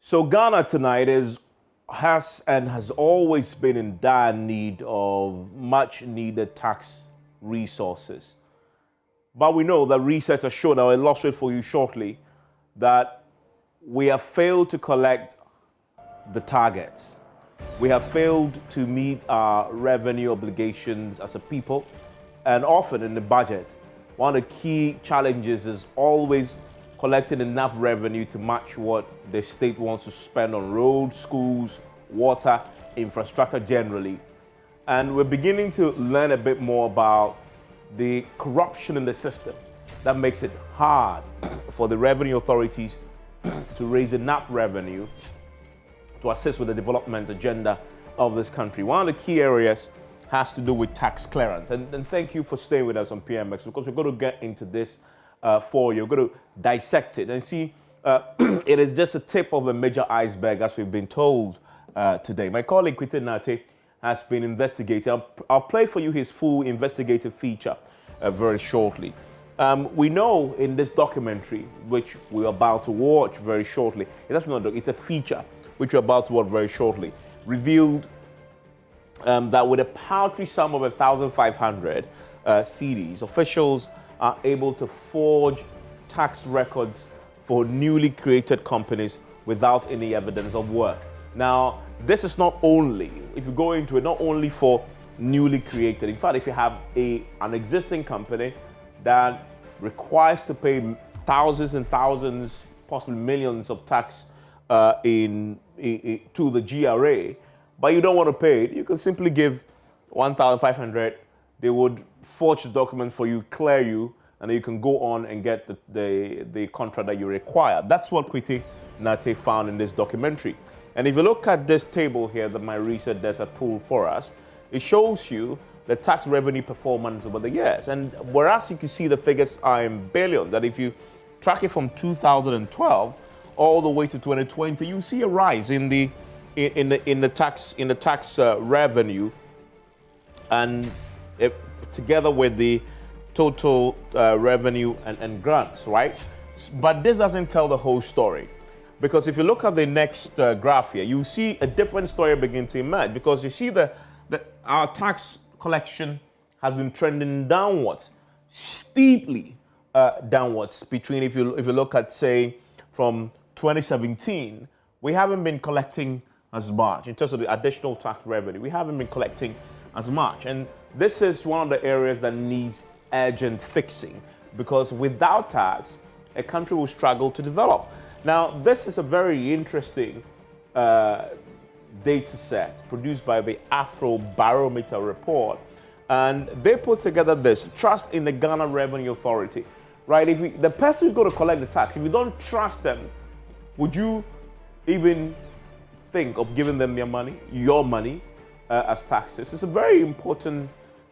So Ghana tonight has always been in dire need of much needed tax resources. But we know that research has shown, I'll illustrate for you shortly, that we have failed to collect the targets. We have failed to meet our revenue obligations as a people, and often in the budget, one of the key challenges is always collecting enough revenue to match what the state wants to spend on roads, schools, water, infrastructure generally. And we're beginning to learn a bit more about the corruption in the system that makes it hard for the revenue authorities to raise enough revenue to assist with the development agenda of this country. One of the key areas has to do with tax clearance. And thank you for staying with us on PMX, because we're going to get into this for you. We're going to dissect it and see it is just a tip of a major iceberg, as we've been told today. My colleague Kwite Nate has been investigating. I'll play for you his full investigative feature very shortly. We know in this documentary, which we're about to watch very shortly, it's a feature which we're about to watch very shortly, revealed that with a paltry sum of 1,500 cedis, officials are able to forge tax records for newly created companies without any evidence of work. Now, this is not only, if you go into it, not only for newly created. In fact, if you have an existing company that requires to pay thousands and thousands, possibly millions of tax to the GRA, but you don't want to pay it, you can simply give 1,500. They would forge the document for you, clear you, and then you can go on and get the contract that you require. That's what Kwite Nate found in this documentary. And if you look at this table here that my research desk has pulled for us, it shows you the tax revenue performance over the years. And whereas you can see the figures are in billions, that if you track it from 2012 all the way to 2020, you see a rise in the tax revenue, and together with the total revenue and grants, right? But this doesn't tell the whole story, because if you look at the next graph here, you see a different story begin to emerge, because you see that our tax collection has been trending downwards, steeply downwards. Between, if you look at, say, from 2017, we haven't been collecting as much in terms of the additional tax revenue. We haven't been collecting as much, and this is one of the areas that needs urgent fixing, because without tax, a country will struggle to develop. Now, this is a very interesting data set produced by the Afro Barometer report, and they put together this trust in the Ghana Revenue Authority, right? If the person who's going to collect the tax, if you don't trust them, would you even think of giving them your money as taxes? It's a very important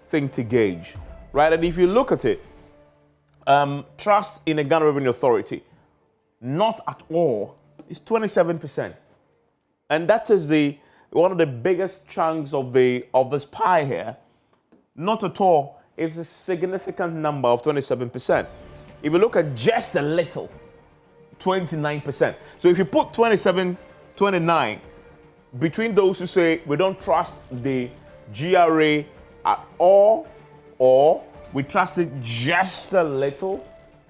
thing to gauge, right? And if you look at it, trust in the Ghana Revenue Authority, not at all, is 27%, and that is one of the biggest chunks of this pie here. Not at all. It's a significant number of 27%. If you look at just a little, 29%. So if you put 27, 29 between those who say we don't trust the GRA at all, or we trust it just a little,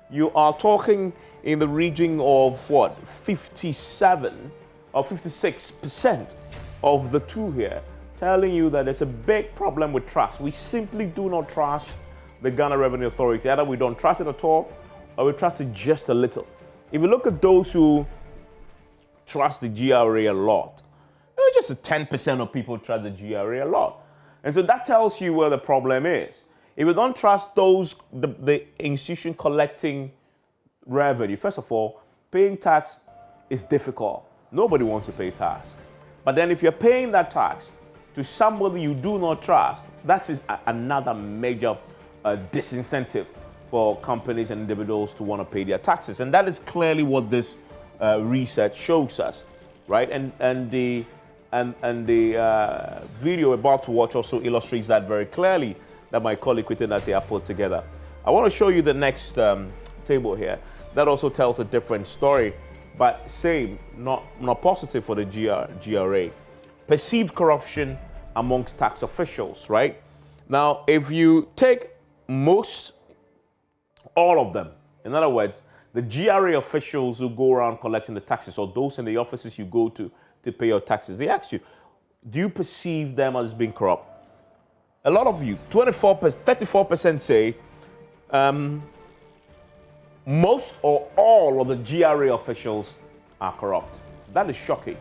you are talking in the region of what, 57 or 56% of the two here, telling you that there's a big problem with trust. We simply do not trust the Ghana Revenue Authority. Either we don't trust it at all, or we trust it just a little. If you look at those who trust the GRA a lot, just 10% of people trust the GRA a lot. And so that tells you where the problem is. If you don't trust the institution collecting revenue, first of all, paying tax is difficult. Nobody wants to pay tax. But then if you're paying that tax to somebody you do not trust, that is another major disincentive for companies and individuals to want to pay their taxes. And that is clearly what this research shows us, right? And the video we're about to watch also illustrates that very clearly, that my colleague Kwite Nate put together. I want to show you the next table here. That also tells a different story. but same, not positive for the GRA. Perceived corruption amongst tax officials, right? Now, if you take all of them, in other words, the GRA officials who go around collecting the taxes, or those in the offices you go to pay your taxes, they ask you, do you perceive them as being corrupt? A lot of you, 34% say most or all of the GRA officials are corrupt. That is shocking.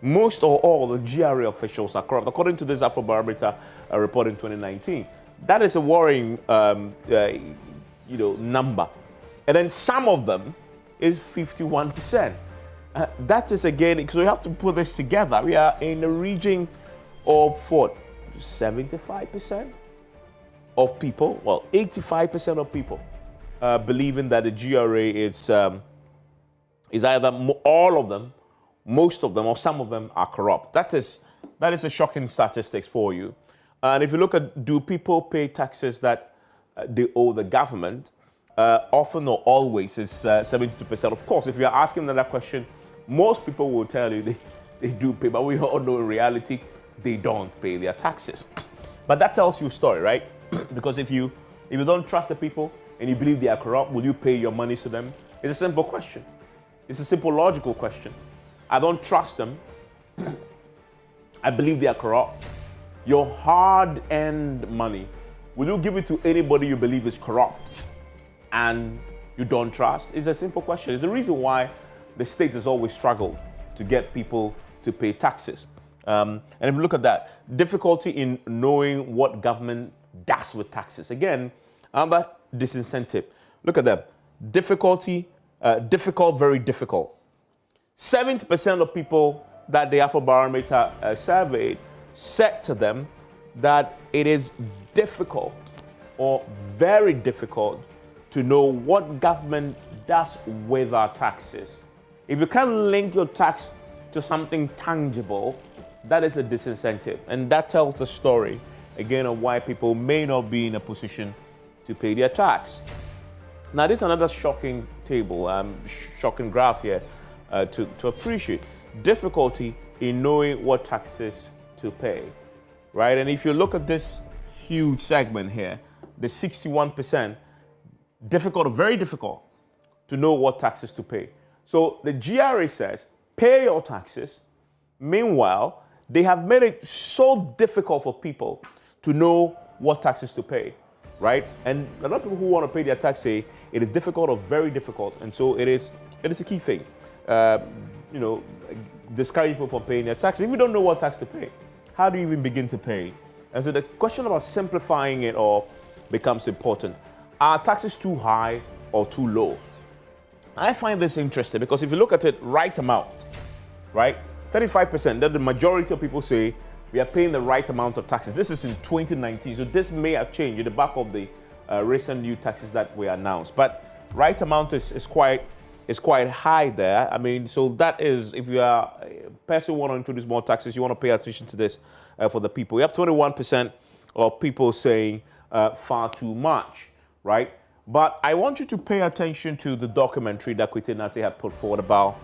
Most or all of the GRA officials are corrupt, according to this Afrobarometer report in 2019. That is a worrying, number. And then some of them is 51%. That is, again, because we have to put this together. We are in the region of 75% of people, 85% of people believing that the GRA is either all of them, most of them, or some of them are corrupt. That is a shocking statistics for you. And if you look at, do people pay taxes that they owe the government? Often or always is 72%. Of course, if you're asking them that question, most people will tell you they do pay, but we all know in reality, they don't pay their taxes. But that tells you a story, right? Because if you don't trust the people and you believe they are corrupt, will you pay your money to them? It's a simple question. It's a simple logical question. I don't trust them. I believe they are corrupt. Your hard-earned money, will you give it to anybody you believe is corrupt and you don't trust? It's a simple question. It's the reason why the state has always struggled to get people to pay taxes. And if you look at that, difficulty in knowing what government does with taxes. Again, another disincentive. Look at that. Difficult, very difficult. 70% of people that the Afrobarometer surveyed said to them that it is difficult or very difficult to know what government does with our taxes. If you can't link your tax to something tangible, that is a disincentive. And that tells the story, again, of why people may not be in a position to pay their tax. Now, this is another shocking table, shocking graph here to appreciate. Difficulty in knowing what taxes to pay, right? And if you look at this huge segment here, the 61%, difficult or very difficult to know what taxes to pay. So the GRA says, pay your taxes. Meanwhile, they have made it so difficult for people to know what taxes to pay, right? And a lot of people who want to pay their tax say it is difficult or very difficult. And so it is a key thing, discourage people from paying their taxes. If you don't know what tax to pay, how do you even begin to pay? And so the question about simplifying it all becomes important. Are taxes too high or too low? I find this interesting because if you look at it, right amount, right? 35%, that the majority of people say we are paying the right amount of taxes. This is in 2019, so this may have changed in the back of the recent new taxes that were announced. But right amount is quite high there. I mean, so that is, if you are a person who want to introduce more taxes, you want to pay attention to this for the people. We have 21% of people saying far too much, right? But I want you to pay attention to the documentary that Kwete Nate had put forward about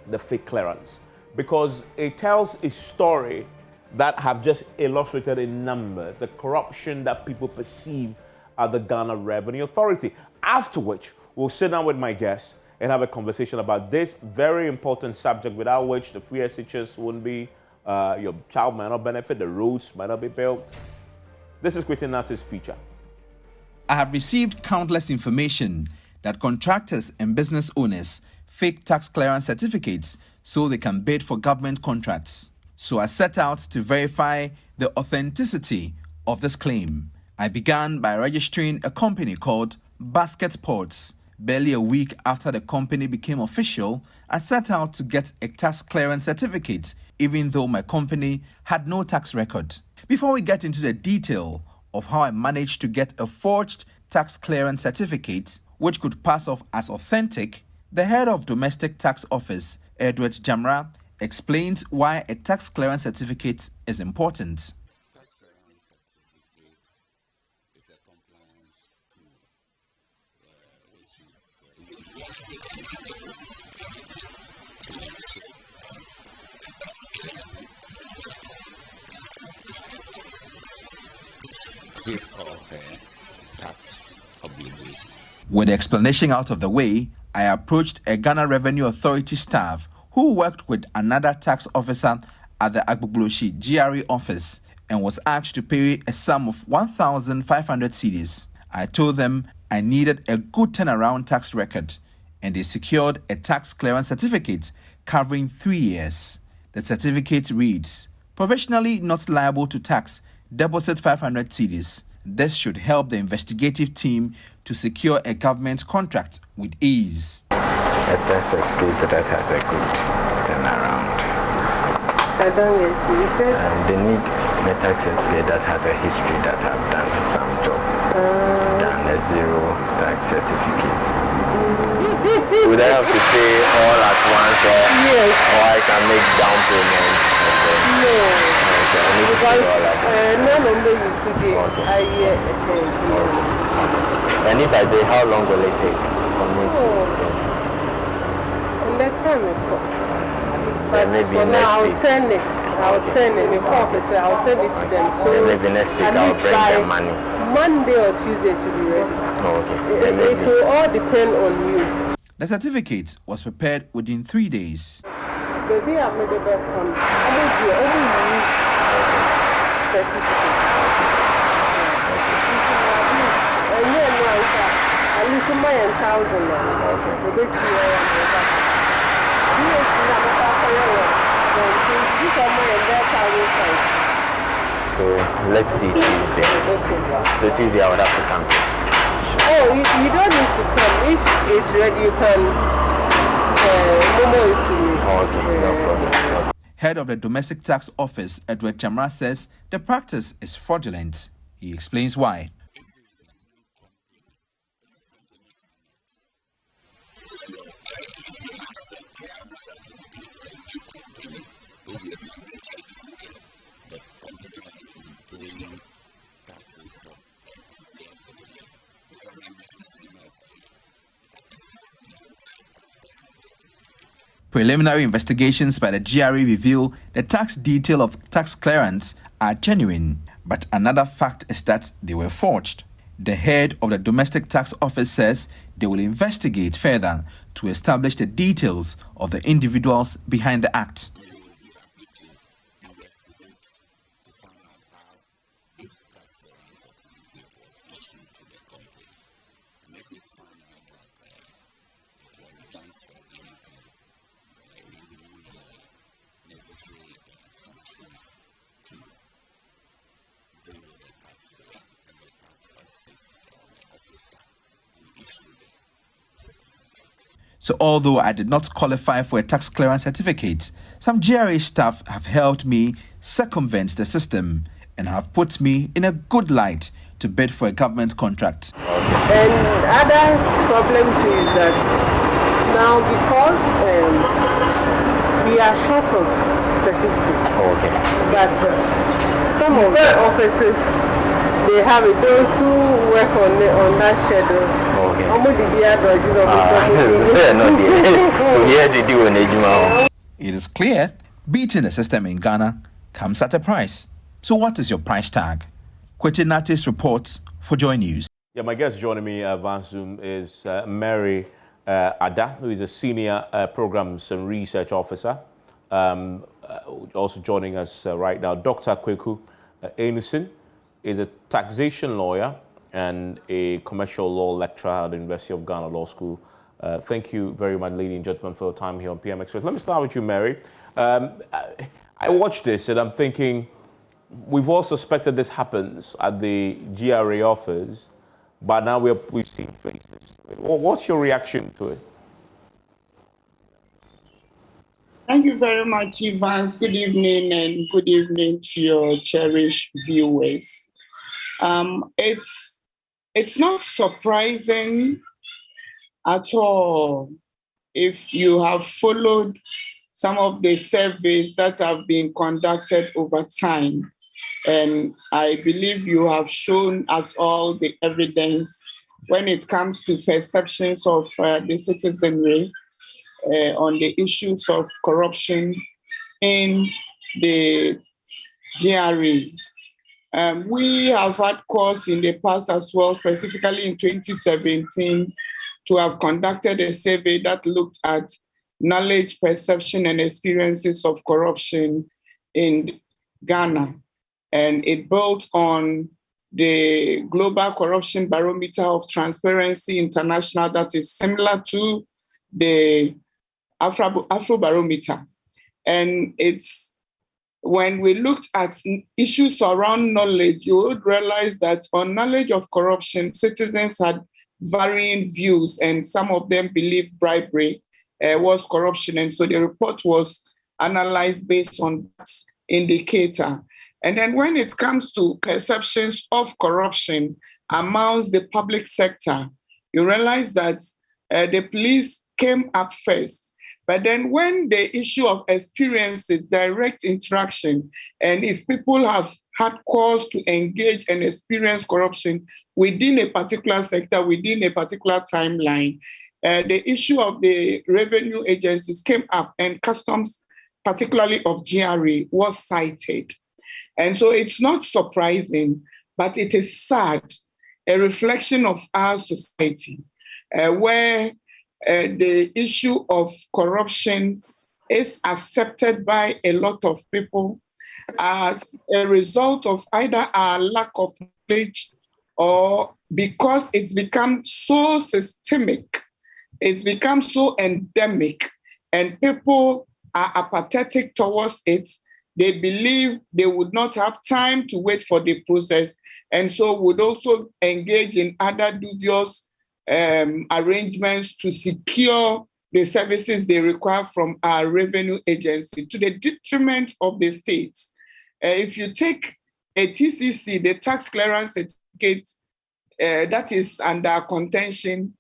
the fake clearance, because it tells a story that have just illustrated in numbers the corruption that people perceive at the Ghana Revenue Authority. After which, we'll sit down with my guests and have a conversation about this very important subject, without which the free SHS wouldn't be, your child might not benefit, the roads might not be built. This is Kwete Nate's feature. I have received countless information that contractors and business owners fake tax clearance certificates so they can bid for government contracts. So I set out to verify the authenticity of this claim. I began by registering a company called Basket Ports. Barely a week after the company became official, I set out to get a tax clearance certificate, even though my company had no tax record. Before we get into the detail of how I managed to get a forged tax clearance certificate, which could pass off as authentic, the head of Domestic Tax Office, Edward Jamra, explains why a tax clearance certificate is important. Tax clearance certificate is a compliance tool, which is tax obligations. With the explanation out of the way, I approached a Ghana Revenue Authority staff who worked with another tax officer at the Agbogloshi GRA office and was asked to pay a sum of 1,500 cedis. I told them I needed a good turnaround tax record, and they secured a tax clearance certificate covering 3 years. The certificate reads, "Provisionally not liable to tax, deposit 500 cedis. This should help the investigative team to secure a government contract with ease." A tax certificate that has a good turnaround. I don't get you. You said? They need a tax certificate that has a history that I've done some job. Than a zero tax certificate. Would I have to pay all at once Yes. or I can make down payment? No. Okay, I need to pay all at once. No number you should be. And if I pay, how long will it take for me to pay? And that time it comes. But maybe for next now, I'll week. send it. I'll send it. The office, I'll send it to them. So Then maybe next week at I'll least bring by the money. Monday or Tuesday to be ready. Oh, okay. Then It maybe. will all depend on you. The certificate was prepared within 3 days. Baby, I made a back on. I made you certificate. And then at least my 1,000. Okay. The big So let's see Tuesday. So Tuesday I would have to come. Oh, you don't need to come. If it's ready, you can memo it to me. Okay, no problem. Head of the Domestic Tax Office, Edward Chamra, says the practice is fraudulent. He explains why. Preliminary investigations by the GRA reveal the tax detail of tax clearance are genuine, but another fact is that they were forged. The head of the Domestic Tax Office says they will investigate further to establish the details of the individuals behind the act. So although I did not qualify for a tax clearance certificate, some GRA staff have helped me circumvent the system and have put me in a good light to bid for a government contract. And other problem too is that now because we are short of certificates, but some of the offices, they have it. Those who work on that schedule. It is clear, beating the system in Ghana comes at a price. So what is your price tag? Quentin Natis reports for Joy News. Yeah, my guest joining me via Zoom is Mary Ada, who is a senior programs and research officer. Also joining us right now, Dr. Kweku Enusin is a taxation lawyer and a commercial law lecturer at the University of Ghana Law School. Thank you very much, ladies and gentlemen, for your time here on PM Express. Let me start with you, Mary. I watched this and I'm thinking, we've all suspected this happens at the GRA office, but now we've seen faces. What's your reaction to it? Thank you very much, Evans. Good evening, and good evening to your cherished viewers. It's not surprising at all if you have followed some of the surveys that have been conducted over time. And I believe you have shown us all the evidence when it comes to perceptions of the citizenry on the issues of corruption in the GRA. We have had calls in the past as well, specifically in 2017, to have conducted a survey that looked at knowledge, perception, and experiences of corruption in Ghana. And it built on the Global Corruption Barometer of Transparency International that is similar to the Afrobarometer. And it's when we looked at issues around knowledge, you would realize that on knowledge of corruption, citizens had varying views, and some of them believed bribery was corruption. And so the report was analyzed based on that indicator. And then when it comes to perceptions of corruption amongst the public sector, you realize that the police came up first. But then when the issue of experiences, direct interaction, and if people have had cause to engage and experience corruption within a particular sector, within a particular timeline, the issue of the revenue agencies came up, and customs, particularly of GRA, was cited. And so it's not surprising, but it is sad, a reflection of our society, where the issue of corruption is accepted by a lot of people as a result of either our lack of knowledge or because it's become so systemic, it's become so endemic, and people are apathetic towards it. They believe they would not have time to wait for the process, and so would also engage in other dubious arrangements to secure the services they require from our revenue agency to the detriment of the states. If you take a TCC, the tax clearance certificate that is under contention,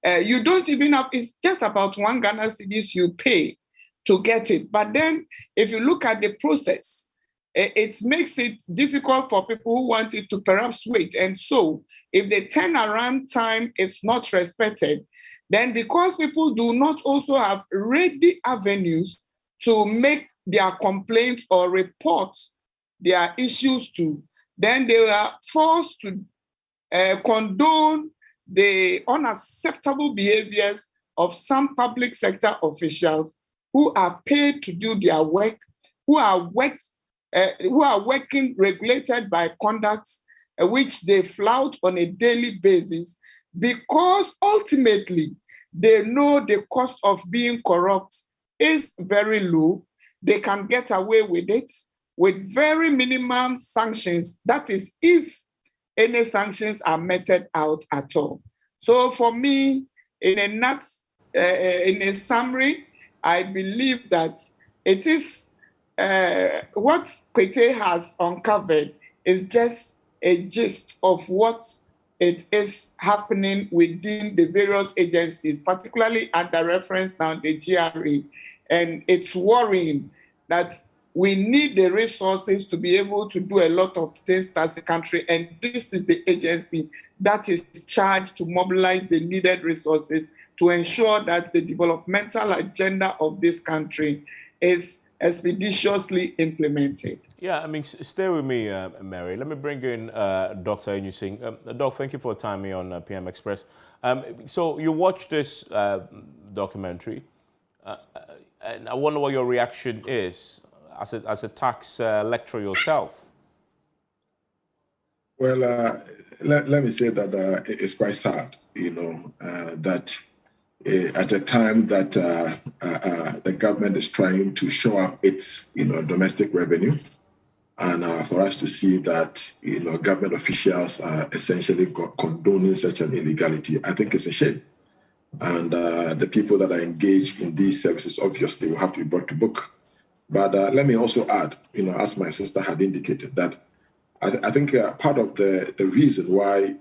you don't even have, it's just about 1 Ghana cedis you pay to get it. But then if you look at the process, it makes it difficult for people who want it to perhaps wait. And so if the turnaround time is not respected, then because people do not also have ready avenues to make their complaints or report their issues to, then they are forced to condone the unacceptable behaviors of some public sector officials who are paid to do their work, who are working regulated by conducts which they flout on a daily basis, because ultimately they know the cost of being corrupt is very low. They can get away with it with very minimum sanctions. That is, if any sanctions are meted out at all. So for me, in a summary, I believe that it is what Kwete has uncovered is just a gist of what it is happening within the various agencies, particularly under reference now the GRA. And it's worrying that we need the resources to be able to do a lot of things as a country. And this is the agency that is charged to mobilize the needed resources to ensure that the developmental agenda of this country is expeditiously implemented. Yeah, I mean, stay with me, Mary. Let me bring in Dr. Enyusing. Doc, thank you for time me on PM Express. So you watched this documentary, and I wonder what your reaction is as a tax lecturer yourself. Well, let me say that it's quite sad, that at a time that the government is trying to show up its, domestic revenue, and for us to see that, government officials are essentially condoning such an illegality, I think it's a shame. And the people that are engaged in these services obviously will have to be brought to book. But let me also add, as my sister had indicated, that I think part of the reason why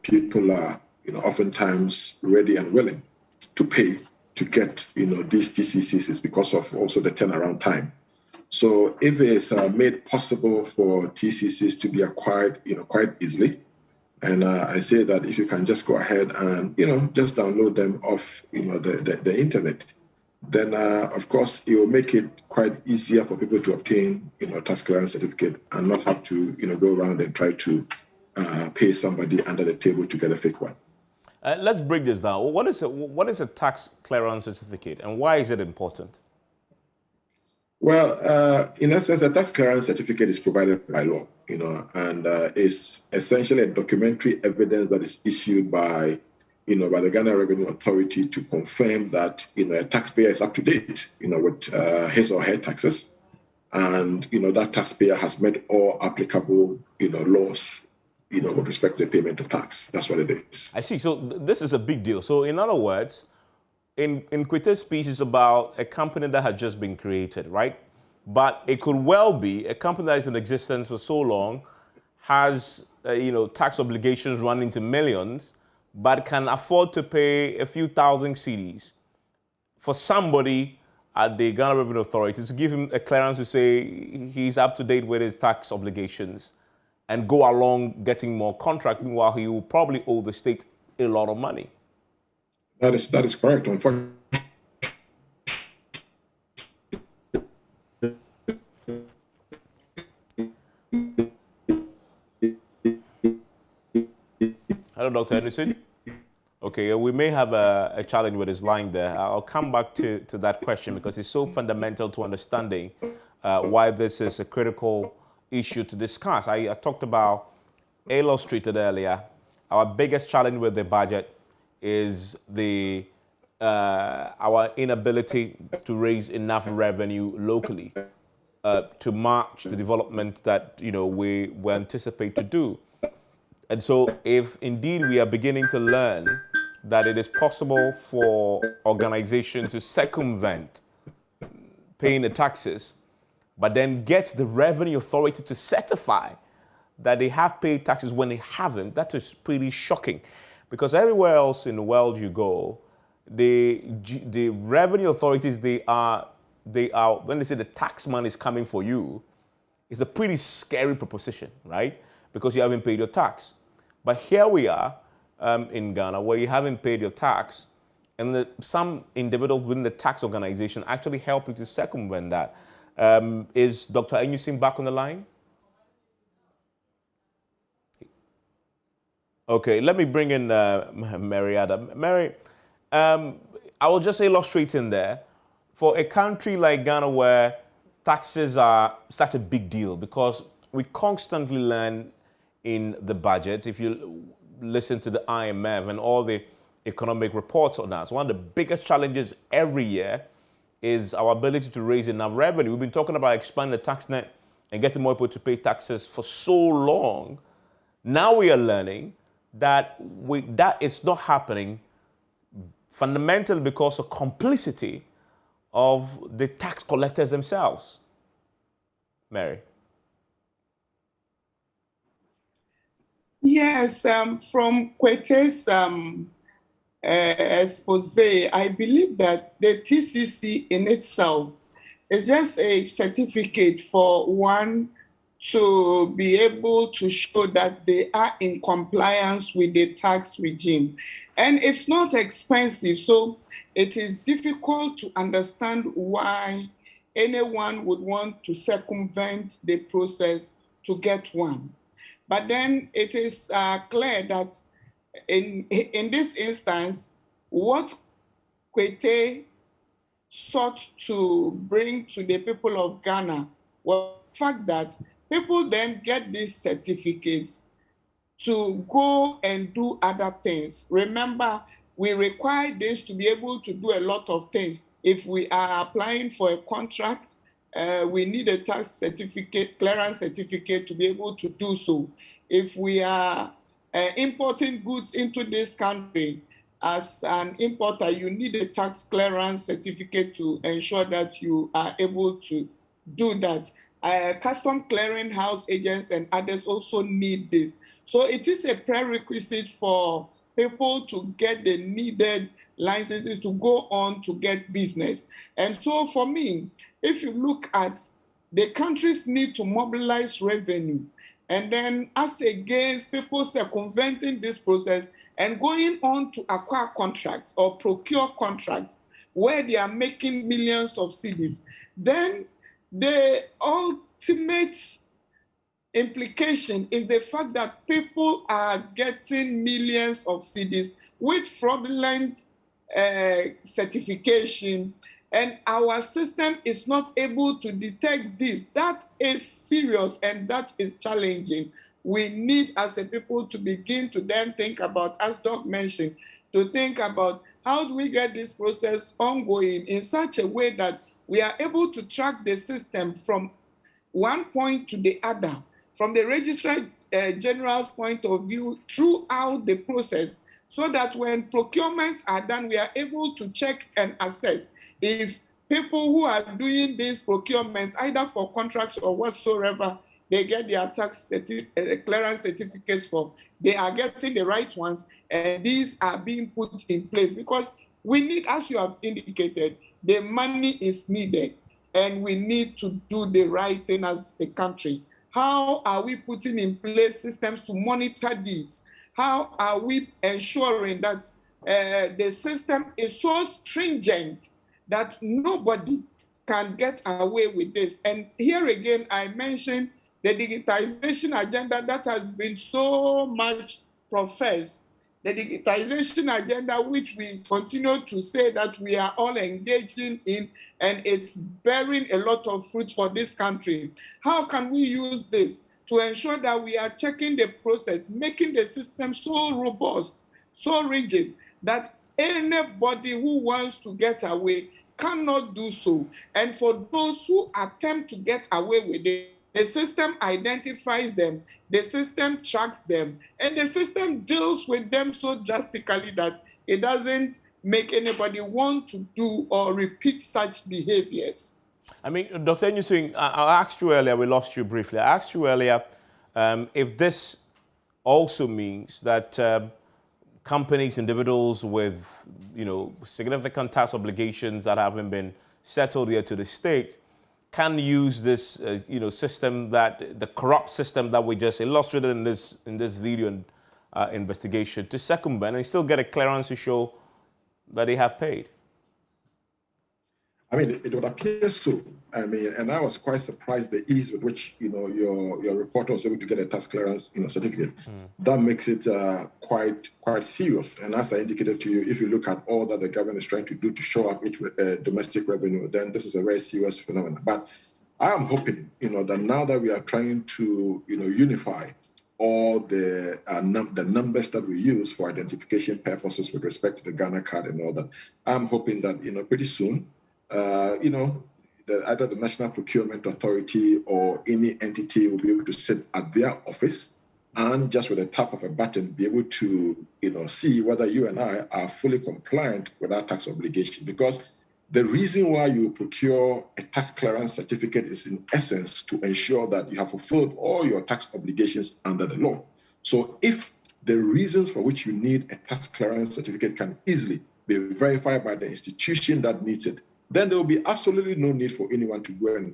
people are oftentimes ready and willing to pay to get these TCCs is because of also the turnaround time. So if it's made possible for TCCs to be acquired quite easily, and I say that if you can just go ahead and just download them off the internet, then of course it will make it quite easier for people to obtain, tax clearance certificate and not have to, go around and try to pay somebody under the table to get a fake one. Let's break this down. What is a tax clearance certificate, and why is it important? Well, in essence, a tax clearance certificate is provided by law, and is essentially a documentary evidence that is issued by, by the Ghana Revenue Authority to confirm that, a taxpayer is up to date, with his or her taxes, and that taxpayer has met all applicable, laws, with respect to the payment of tax. That's what it is. I see. So this is a big deal. So in other words, in Kwete's speech is about a company that has just been created, right? But it could well be a company that is in existence for so long, has tax obligations running to millions, but can afford to pay a few thousand cedis for somebody at the Ghana Revenue Authority to give him a clearance to say he's up to date with his tax obligations and go along getting more contract. Meanwhile, he will probably owe the state a lot of money. That is correct. Unfortunately, hello, Dr. Anderson. Okay, we may have a challenge with his line there. I'll come back to that question because it's so fundamental to understanding why this is a critical issue to discuss. I talked about, illustrated earlier, our biggest challenge with the budget is our inability to raise enough revenue locally to match the development that we anticipate to do. And so if indeed we are beginning to learn that it is possible for organizations to circumvent paying the taxes, but then get the revenue authority to certify that they have paid taxes when they haven't, that is pretty shocking. Because everywhere else in the world you go, the revenue authorities, they are when they say the tax man is coming for you, it's a pretty scary proposition, right? Because you haven't paid your tax. But here we are in Ghana where you haven't paid your tax, and some individuals within the tax organization actually help you to circumvent that. Is Dr. Enyusim back on the line? Okay, let me bring in Mary Adam. Mary, I will just illustrate in there, for a country like Ghana where taxes are such a big deal, because we constantly learn in the budget, if you listen to the IMF and all the economic reports on that, so one of the biggest challenges every year is our ability to raise enough revenue. We've been talking about expanding the tax net and getting more people to pay taxes for so long. Now we are learning that that is not happening fundamentally because of complicity of the tax collectors themselves. Mary. Yes, from Kwete's expose, I believe that the TCC in itself is just a certificate for one to be able to show that they are in compliance with the tax regime. And it's not expensive, so it is difficult to understand why anyone would want to circumvent the process to get one. But then it is clear that in this instance, what Kwete sought to bring to the people of Ghana was the fact that people then get these certificates to go and do other things. Remember, we require this to be able to do a lot of things. If we are applying for a contract, we need a tax certificate, clearance certificate to be able to do so. If we are importing goods into this country, as an importer, you need a tax clearance certificate to ensure that you are able to do that. Custom clearing house agents and others also need this. So it is a prerequisite for people to get the needed licenses to go on to get business. And so for me, if you look at the countries need to mobilize revenue, and then as against people circumventing this process and going on to acquire contracts or procure contracts, where they are making millions of cedis, then the ultimate implication is the fact that people are getting millions of cedis with fraudulent certification, and our system is not able to detect this. That is serious and that is challenging. We need as a people to begin to then think about, as Doc mentioned, to think about how do we get this process ongoing in such a way that we are able to track the system from one point to the other, from the Registrar General's point of view throughout the process, so that when procurements are done, we are able to check and assess if people who are doing these procurements, either for contracts or whatsoever, they get their tax clearance certificates for, they are getting the right ones, and these are being put in place. Because we need, as you have indicated, the money is needed, and we need to do the right thing as a country. How are we putting in place systems to monitor these? How are we ensuring that the system is so stringent that nobody can get away with this? And here again, I mentioned the digitization agenda that has been so much professed, the digitization agenda which we continue to say that we are all engaging in, and it's bearing a lot of fruit for this country. How can we use this to ensure that we are checking the process, making the system so robust, so rigid, that anybody who wants to get away cannot do so? And for those who attempt to get away with it, the system identifies them, the system tracks them, and the system deals with them so drastically that it doesn't make anybody want to do or repeat such behaviors. I mean, Dr. Enyusing, I asked you earlier, we lost you briefly. I asked you earlier if this also means that companies, individuals with, significant tax obligations that haven't been settled here to the state can use this, system, that the corrupt system that we just illustrated in this video investigation, to circumvent and still get a clearance to show that they have paid. I mean, it would appear so. I mean, and I was quite surprised the ease with which your reporter was able to get a tax clearance certificate. That makes it quite serious. And as I indicated to you, if you look at all that the government is trying to do to show up each domestic revenue, then this is a very serious phenomenon. But I am hoping, that now that we are trying to, unify all the numbers that we use for identification purposes with respect to the Ghana card and all that, I'm hoping that pretty soon. Either the National Procurement Authority or any entity will be able to sit at their office and just with a tap of a button be able to, see whether you and I are fully compliant with our tax obligation. Because the reason why you procure a tax clearance certificate is in essence to ensure that you have fulfilled all your tax obligations under the law. So if the reasons for which you need a tax clearance certificate can easily be verified by the institution that needs it, then there will be absolutely no need for anyone to go and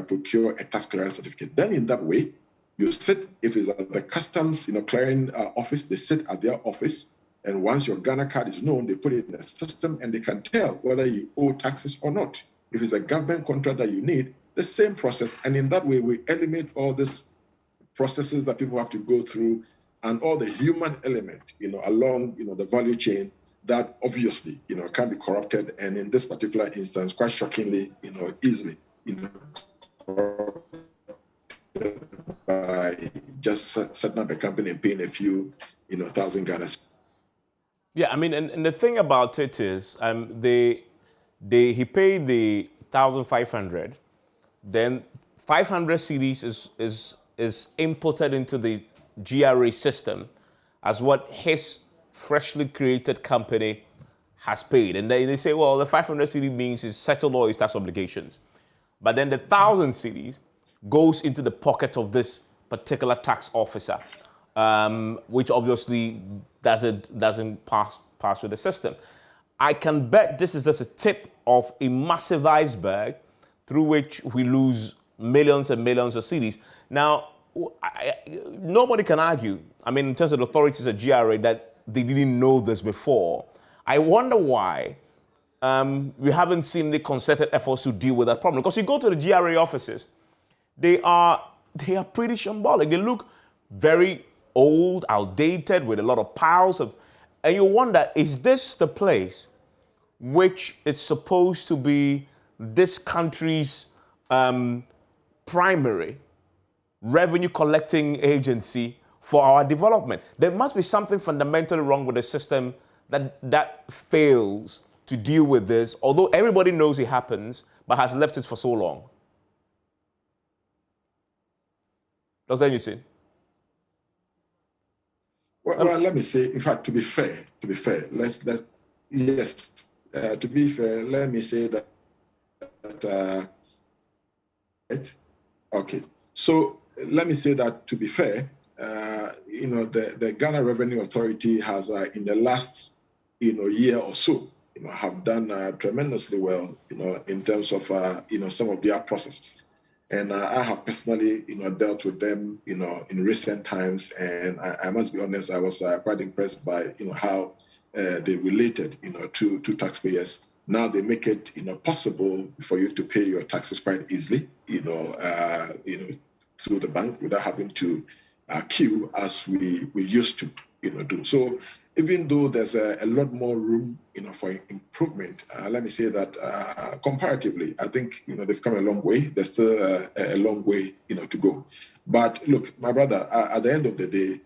procure a tax clearance certificate. Then in that way, you sit, if it's at the customs clearing office, they sit at their office, and once your Ghana card is known, they put it in the system and they can tell whether you owe taxes or not. If it's a government contract that you need, the same process. And in that way, we eliminate all these processes that people have to go through and all the human element, along, the value chain that obviously, can be corrupted. And in this particular instance, quite shockingly, easily, corrupted by just setting up a company and paying a few, thousand Ghana. Yeah, I mean, and the thing about it is, he paid the 1,500, then 500 cedis is inputted into the GRA system as what his freshly created company has paid. And they say, well, the 500 cedi means he's settled all his tax obligations. But then the 1,000 cedis goes into the pocket of this particular tax officer, which obviously doesn't pass through the system. I can bet this is just a tip of a massive iceberg through which we lose millions and millions of cedis. Now, nobody can argue, I mean, in terms of the authorities at GRA, that they didn't know this before. I wonder why we haven't seen any concerted efforts to deal with that problem. Because you go to the GRA offices, they are pretty shambolic. They look very old, outdated, with a lot of piles of, and you wonder, is this the place which is supposed to be this country's primary revenue collecting agency for our development? There must be something fundamentally wrong with the system that fails to deal with this, although everybody knows it happens, but has left it for so long. Dr. Newton. Well, let me say, in fact, to be fair, to be fair, let me say that right? Okay. So let me say that, to be fair, the Ghana Revenue Authority has, in the last, year or so, have done tremendously well, in terms of, some of their processes. And I have personally, dealt with them, in recent times. And I must be honest, I was quite impressed by, how they related, to taxpayers. Now they make it, possible for you to pay your taxes quite easily, through the bank without having to queue as we used to, do. So even though there's a lot more room, for improvement, let me say that comparatively, I think, they've come a long way. There's still a long way, to go. But look, my brother, at the end of the day,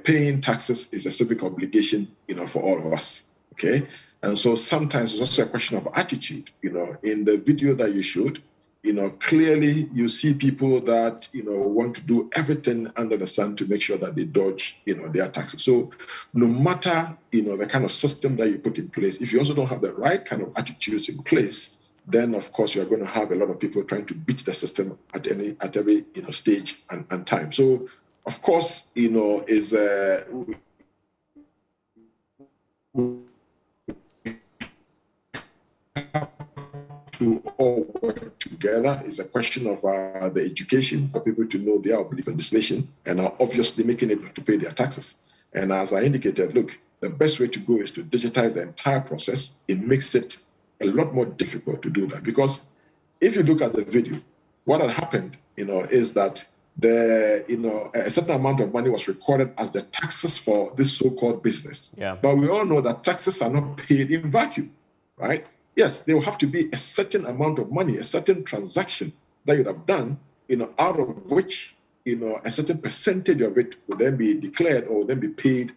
paying taxes is a civic obligation, for all of us. Okay. And so sometimes it's also a question of attitude. In the video that you showed, clearly you see people that, want to do everything under the sun to make sure that they dodge, their taxes. So no matter, the kind of system that you put in place, if you also don't have the right kind of attitudes in place, then of course you're going to have a lot of people trying to beat the system at every, stage and time. So of course, is to all work together. Is a question of the education for people to know their legislation and are obviously making it to pay their taxes. And as I indicated, look, the best way to go is to digitize the entire process. It makes it a lot more difficult to do that, because if you look at the video, what had happened, is that a certain amount of money was recorded as the taxes for this so-called business. Yeah. But we all know that taxes are not paid in vacuum, right? Yes, there will have to be a certain amount of money, a certain transaction that you'd have done, out of which, a certain percentage of it will then be declared or then be paid,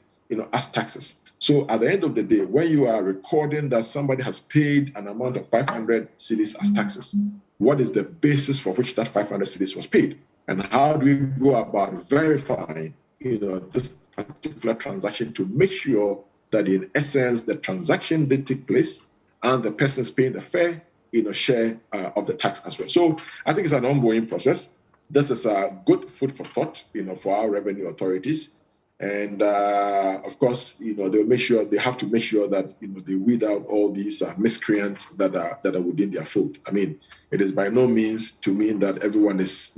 as taxes. So at the end of the day, when you are recording that somebody has paid an amount of 500 cedis as taxes, what is the basis for which that 500 cedis was paid? And how do we go about verifying, this particular transaction to make sure that in essence, the transaction did take place and the person is paying a fair, share of the tax as well. So I think it's an ongoing process. This is a good food for thought, for our revenue authorities. And of course, they have to make sure that, they weed out all these miscreants that are within their fold. I mean, it is by no means to mean that everyone is,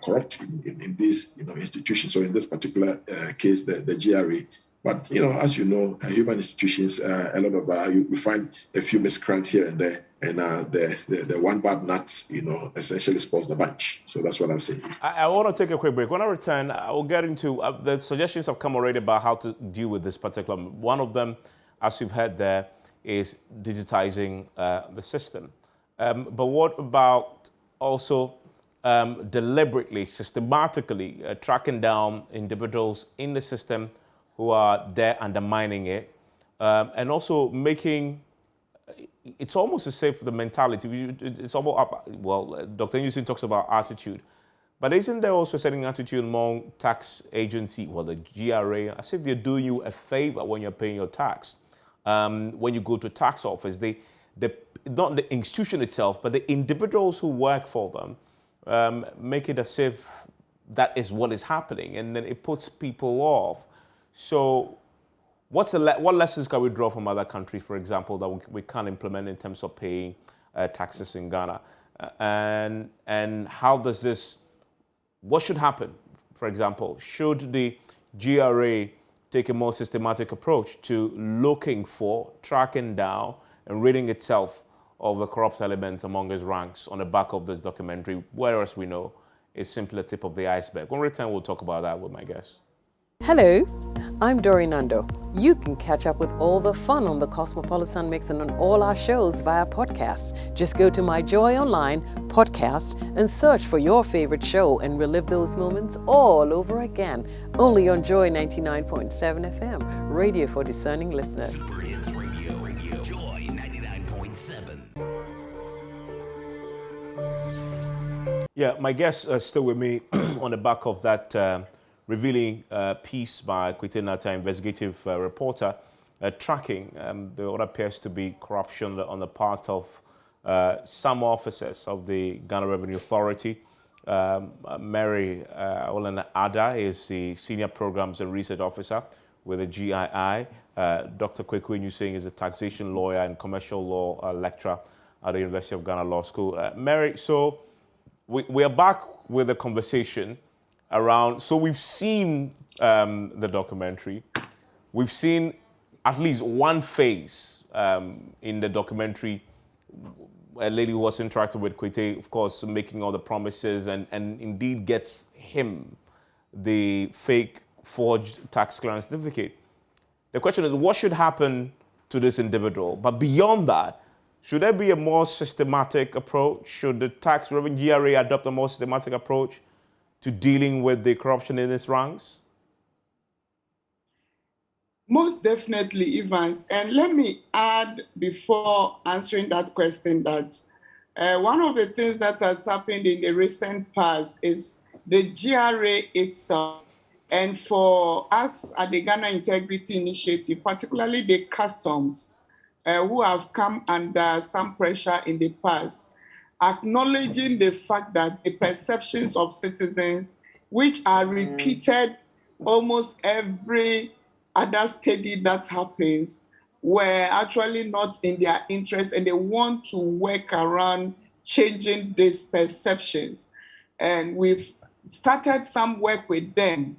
corrupt in these, institutions. So in this particular case, the GRA. But, as you know, human institutions, a lot of, we find a few miscreants here and there, and the one bad nut, essentially spoils the bunch. So that's what I'm saying. I want to take a quick break. When I return, I will get into, the suggestions have come already about how to deal with this particular. One of them, as you've heard there, is digitizing the system. But what about also deliberately, systematically tracking down individuals in the system who are there undermining it, and also making, it's almost the same for the mentality. It's almost, well, Dr. Newton talks about attitude, but isn't there also a certain attitude among tax agency, well, the GRA, as if they're doing you a favor when you're paying your tax? When you go to tax office, not the institution itself, but the individuals who work for them, make it as if that is what is happening, and then it puts people off. So what lessons can we draw from other countries, for example, that we can implement in terms of paying taxes in Ghana? And how does this, what should happen? For example, should the GRA take a more systematic approach to looking for, tracking down, and ridding itself of the corrupt elements among his ranks on the back of this documentary, whereas we know it's simply a tip of the iceberg. When we return, we'll talk about that with my guests. Hello, I'm Dori Nando. You can catch up with all the fun on the Cosmopolitan Mix and on all our shows via podcast. Just go to My Joy Online podcast and search for your favorite show and relive those moments all over again. Only on Joy 99.7 FM, radio for discerning listeners. Super Hits Radio, Joy 99.7. Yeah, my guests are still with me on the back of that revealing piece by Kwete Nata, investigative reporter, tracking what appears to be corruption on the part of some officers of the Ghana Revenue Authority. Mary Olena Ada is the Senior Programs and Research Officer with the GRA. Dr. Kweku Nyusing is a taxation lawyer and commercial law lecturer at the University of Ghana Law School. Mary, so we are back with a conversation around, so we've seen the documentary. We've seen at least one phase in the documentary, a lady who was interacting with Kwete, of course, making all the promises and indeed gets him the fake forged tax clearance certificate. The question is, what should happen to this individual? But beyond that, should there be a more systematic approach? Should the tax revenue GRA adopt a more systematic approach to dealing with the corruption in its ranks? Most definitely, Evans. And let me add, before answering that question, that one of the things that has happened in the recent past is the GRA itself. And for us at the Ghana Integrity Initiative, particularly the customs, who have come under some pressure in the past, acknowledging the fact that the perceptions of citizens, which are repeated almost every other study that happens, were actually not in their interest, and they want to work around changing these perceptions. And we've started some work with them,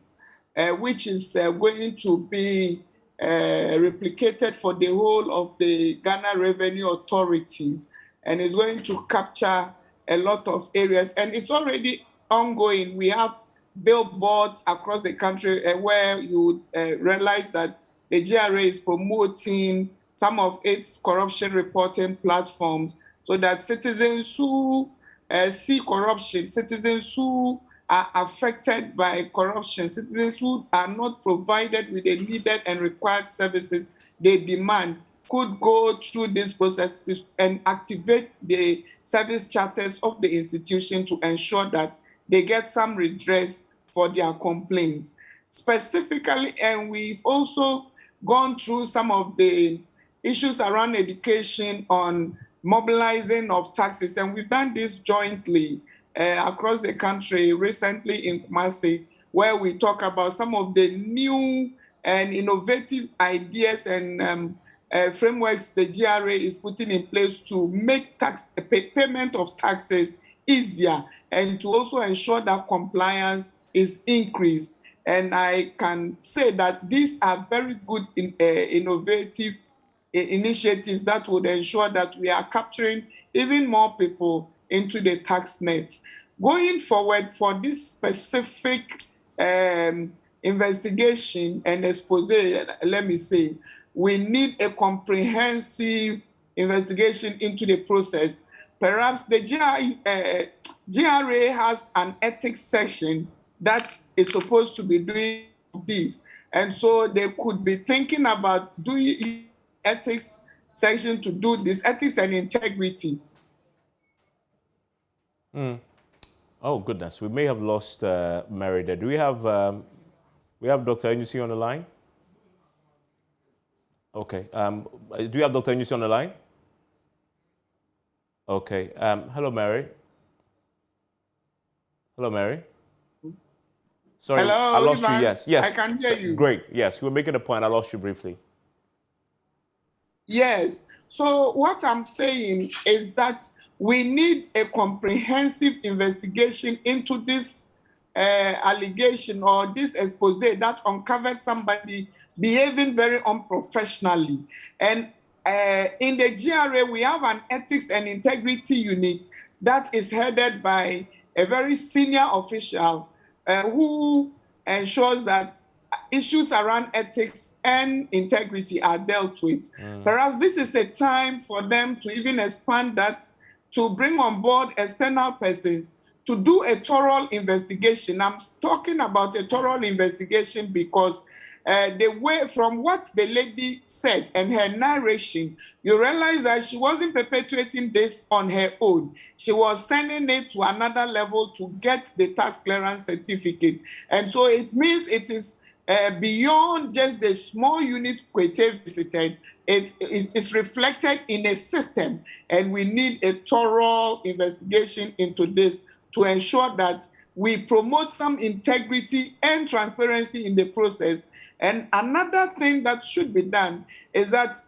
which is going to be replicated for the whole of the Ghana Revenue Authority. And it's going to capture a lot of areas. And it's already ongoing. We have billboards across the country where you realize that the GRA is promoting some of its corruption reporting platforms so that citizens who see corruption, citizens who are affected by corruption, citizens who are not provided with the needed and required services they demand, could go through this process and activate the service charters of the institution to ensure that they get some redress for their complaints. Specifically, and we've also gone through some of the issues around education on mobilizing of taxes, and we've done this jointly across the country, recently in Kumasi, where we talk about some of the new and innovative ideas and frameworks the GRA is putting in place to make payment of taxes easier and to also ensure that compliance is increased. And I can say that these are very good innovative initiatives that would ensure that we are capturing even more people into the tax nets. Going forward for this specific investigation and expose, let me say, we need a comprehensive investigation into the process. Perhaps the GRA has an ethics section that is supposed to be doing this. And so they could be thinking about doing ethics section to do this, ethics and integrity. Oh, goodness. We may have lost Mary there. Do we have Dr. Enyusi on the line? Okay. Do you have Dr. Enyusi on the line? Okay. Hello, Mary. Hello, Mary. Sorry, hello, I lost Evans. you. Yes. I can hear you. Great. Yes, you were making a point. I lost you briefly. Yes. So what I'm saying is that we need a comprehensive investigation into this allegation or this expose that uncovered somebody behaving very unprofessionally. And in the GRA, we have an ethics and integrity unit that is headed by a very senior official who ensures that issues around ethics and integrity are dealt with. Perhaps this is a time for them to even expand that, to bring on board external persons to do a thorough investigation. I'm talking about a thorough investigation because the way, from what the lady said and her narration, you realize that she wasn't perpetuating this on her own. She was sending it to another level to get the tax clearance certificate. And so it means it is beyond just the small unit Kwete visited. It is reflected in a system, and we need a thorough investigation into this to ensure that we promote some integrity and transparency in the process. And another thing that should be done is that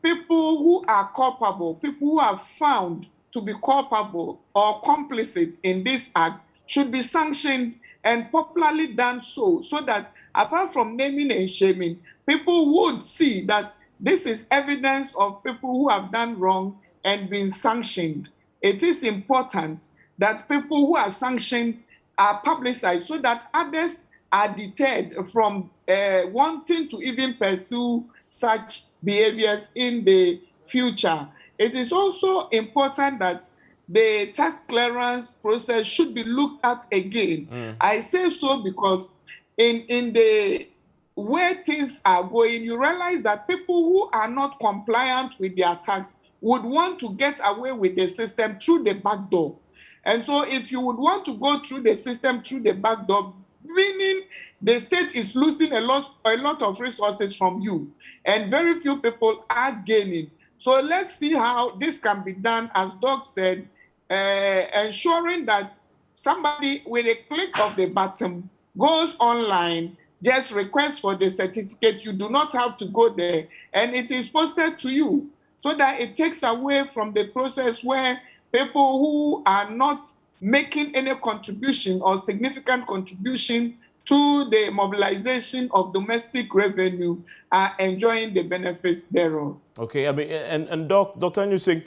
people who are culpable, people who are found to be culpable or complicit in this act should be sanctioned and popularly done so that apart from naming and shaming, people would see that this is evidence of people who have done wrong and been sanctioned. It is important that people who are sanctioned are publicized so that others are deterred from wanting to even pursue such behaviors in the future. It is also important that the tax clearance process should be looked at again. I say so because in the way things are going, you realize that people who are not compliant with their tax would want to get away with the system through the back door. And so if you would want to go through the system through the back door, meaning the state is losing a lot of resources from you, and very few people are gaining. So let's see how this can be done, as Doug said, ensuring that somebody with a click of the button goes online, just requests for the certificate. You do not have to go there, and it is posted to you, so that it takes away from the process where people who are not making any contribution or significant contribution to the mobilization of domestic revenue are enjoying the benefits thereof. Okay, I mean, and Dr. Nusing,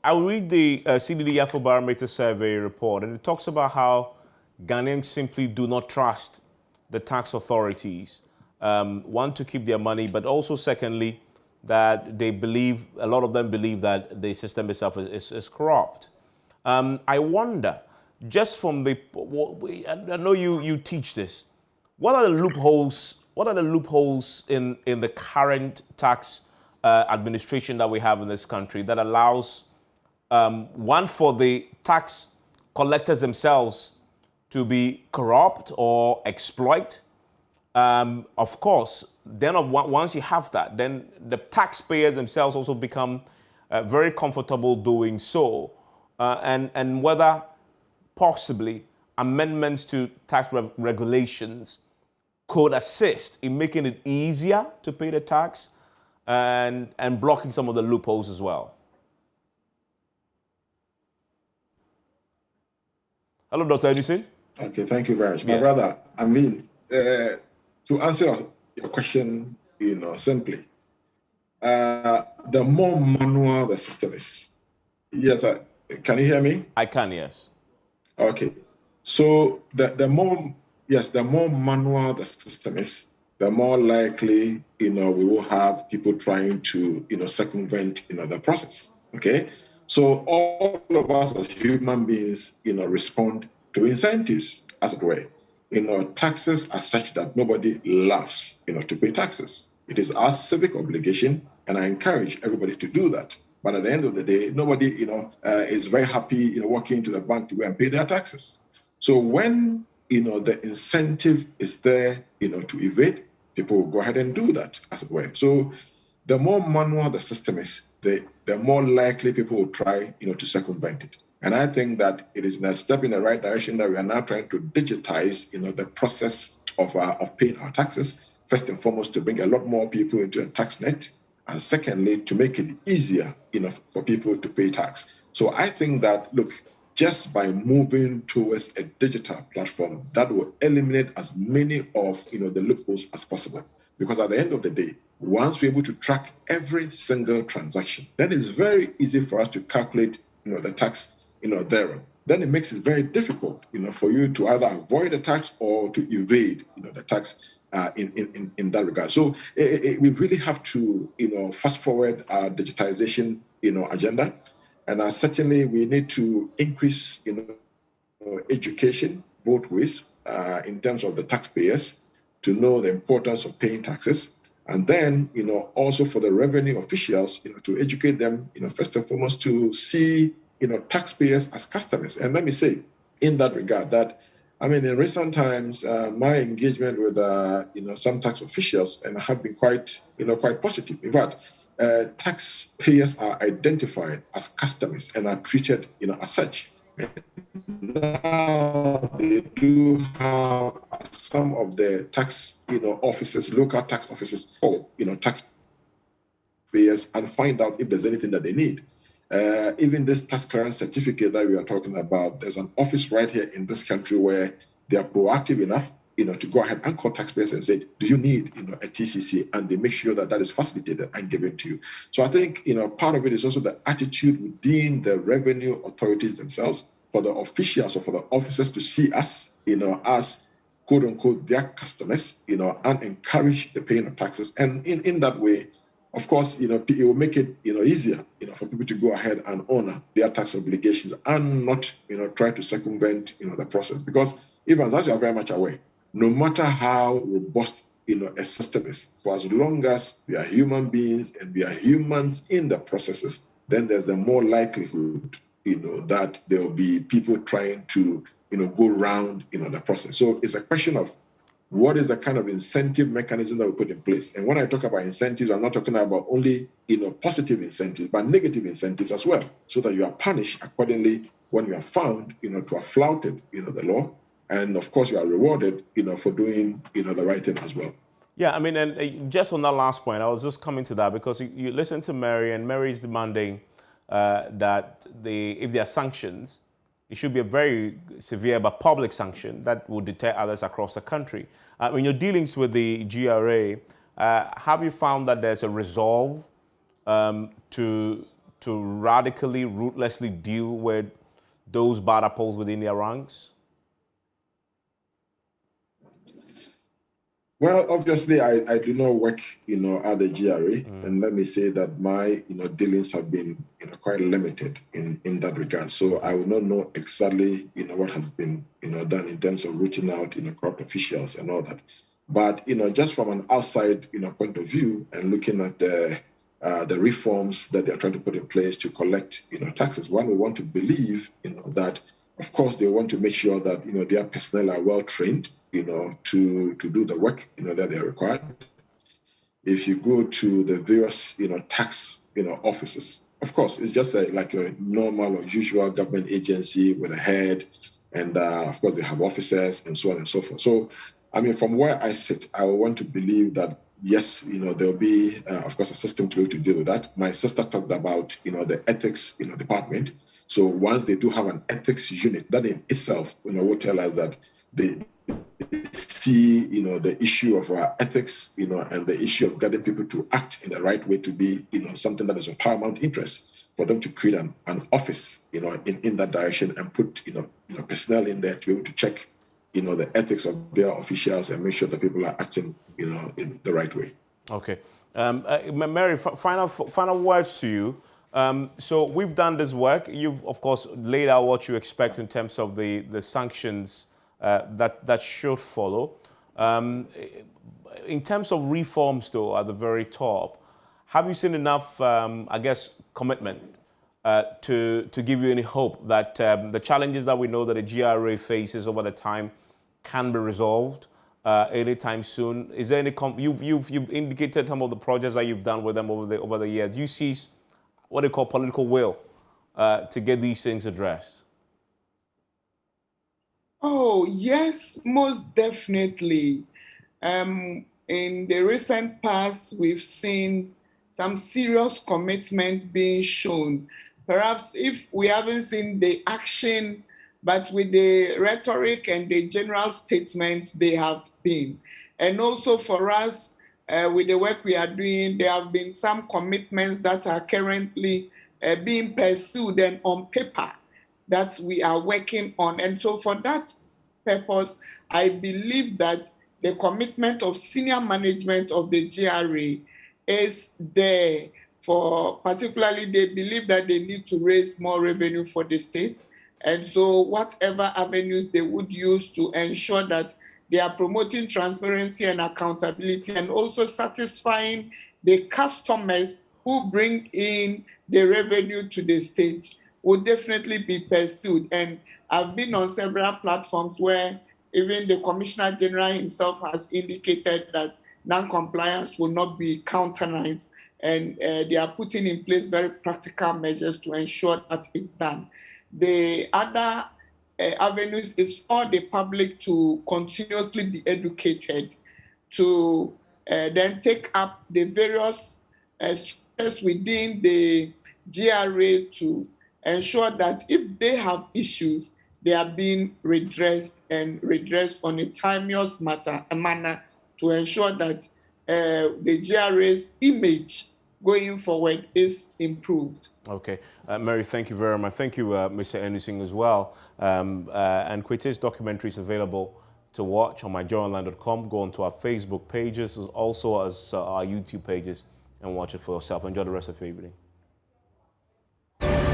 I will read the CDD Afrobarometer survey report, and it talks about how Ghanaians simply do not trust the tax authorities. One, to keep their money, but also secondly, that they believe, a lot of them believe that the system itself is corrupt. I wonder, just from the, I know you teach this, what are the loopholes? What are the loopholes in the current tax administration that we have in this country that allows, one, for the tax collectors themselves to be corrupt or exploit? Of course, then once you have that, then the taxpayers themselves also become very comfortable doing so. And whether possibly amendments to tax regulations could assist in making it easier to pay the tax and blocking some of the loopholes as well. Hello, Dr. Edison. Okay, thank you very much. My brother, I mean, to answer your question, simply, the more manual the system is. Yes, can you hear me? I can, yes. Okay. So the more manual the system is, the more likely, we will have people trying to, circumvent, the process. Okay. So all of us as human beings, respond to incentives, as it were. Taxes are such that nobody loves, to pay taxes. It is our civic obligation, and I encourage everybody to do that. But at the end of the day, nobody, is very happy, walking into the bank to go and pay their taxes. So when, the incentive is there, to evade, people will go ahead and do that, as it were. So the more manual the system is, the more likely people will try, to circumvent it. And I think that it is a step in the right direction that we are now trying to digitize, the process of paying our taxes. First and foremost, to bring a lot more people into a tax net, and secondly, to make it easier, for people to pay tax. So I think that, look, just by moving towards a digital platform, that will eliminate as many of, the loopholes as possible. Because at the end of the day, once we're able to track every single transaction, then it's very easy for us to calculate, the tax, thereon. Then it makes it very difficult, for you to either avoid the tax or to evade, the tax in that regard. So we really have to, fast forward our digitization, agenda, and certainly we need to increase, education both ways in terms of the taxpayers to know the importance of paying taxes. And then, also for the revenue officials, to educate them, first and foremost, to see, taxpayers as customers. And let me say, in that regard, that in recent times, my engagement with, some tax officials and have been quite positive. In fact, taxpayers are identified as customers and are treated, as such. Now they do have some of the tax, offices, local tax offices, or taxpayers, and find out if there's anything that they need. Even this tax clearance certificate that we are talking about, there's an office right here in this country where they are proactive enough, to go ahead and call taxpayers and say, do you need, a TCC? And they make sure that that is facilitated and given to you. So I think, part of it is also the attitude within the revenue authorities themselves, for the officials or for the officers to see us, as quote unquote their customers, and encourage the paying of taxes. And in that way, of course, it will make it, easier, for people to go ahead and honor their tax obligations and not, try to circumvent, the process. Because even as you are very much aware, no matter how robust, a system is, for as long as they are human beings and they are humans in the processes, then there's the more likelihood, that there will be people trying to, go around, the process. So it's a question of what is the kind of incentive mechanism that we put in place. And when I talk about incentives, I'm not talking about only, positive incentives, but negative incentives as well, so that you are punished accordingly when you are found, to have flouted, the law. And of course, you are rewarded, for doing, the right thing as well. Yeah, and just on that last point, I was just coming to that because you listen to Mary, and Mary is demanding that if there are sanctions, it should be a very severe but public sanction that will deter others across the country. In your dealings with the GRA, have you found that there's a resolve to radically, ruthlessly deal with those bad apples within their ranks? Well, obviously, I do not work, at the GRA, and let me say that my, dealings have been, quite limited in that regard. So I will not know exactly, what has been, done in terms of rooting out, corrupt officials and all that. But, just from an outside, point of view and looking at the reforms that they are trying to put in place to collect, taxes, one would want to believe, that, of course, they want to make sure that, their personnel are well trained, to do the work, that they're required. If you go to the various, tax, offices, of course, it's just like a normal or usual government agency with a head, and of course they have officers and so on and so forth. So, from where I sit, I want to believe that yes, there'll be, of course, a system to deal with that. My sister talked about, the ethics, department. So once they do have an ethics unit, that in itself, will tell us that they see, the issue of ethics, and the issue of getting people to act in the right way to be, something that is of paramount interest for them to create an office, in that direction and put, personnel in there to be able to check, the ethics of their officials and make sure that people are acting, in the right way. Okay. Mary, final words to you. So we've done this work. You've, of course, laid out what you expect in terms of the sanctions that should follow. In terms of reforms, though, at the very top, have you seen enough, commitment to give you any hope that the challenges that we know that the GRA faces over the time can be resolved anytime soon? Is there any? You've indicated some of the projects that you've done with them over the years. You see what they call political will to get these things addressed. Oh, yes, most definitely. In the recent past, we've seen some serious commitment being shown. Perhaps if we haven't seen the action, but with the rhetoric and the general statements, they have been. And also for us, with the work we are doing, there have been some commitments that are currently being pursued and on paper that we are working on. And so for that purpose, I believe that the commitment of senior management of the GRA is there for, particularly they believe that they need to raise more revenue for the state. And so whatever avenues they would use to ensure that they are promoting transparency and accountability and also satisfying the customers who bring in the revenue to the state will definitely be pursued. And I've been on several platforms where even the Commissioner General himself has indicated that non-compliance will not be countenanced, and they are putting in place very practical measures to ensure that it's done. The other avenues is for the public to continuously be educated, to then take up the various structures within the GRA to ensure that if they have issues, they are being redressed and redressed on a timeous manner to ensure that the GRA's image going forward is improved. Okay. Mary, thank you very much. Thank you, Mr. Anderson, as well. And Kwite's documentary is available to watch on myjoyonline.com. Go onto our Facebook pages, also as our YouTube pages, and watch it for yourself. Enjoy the rest of your evening.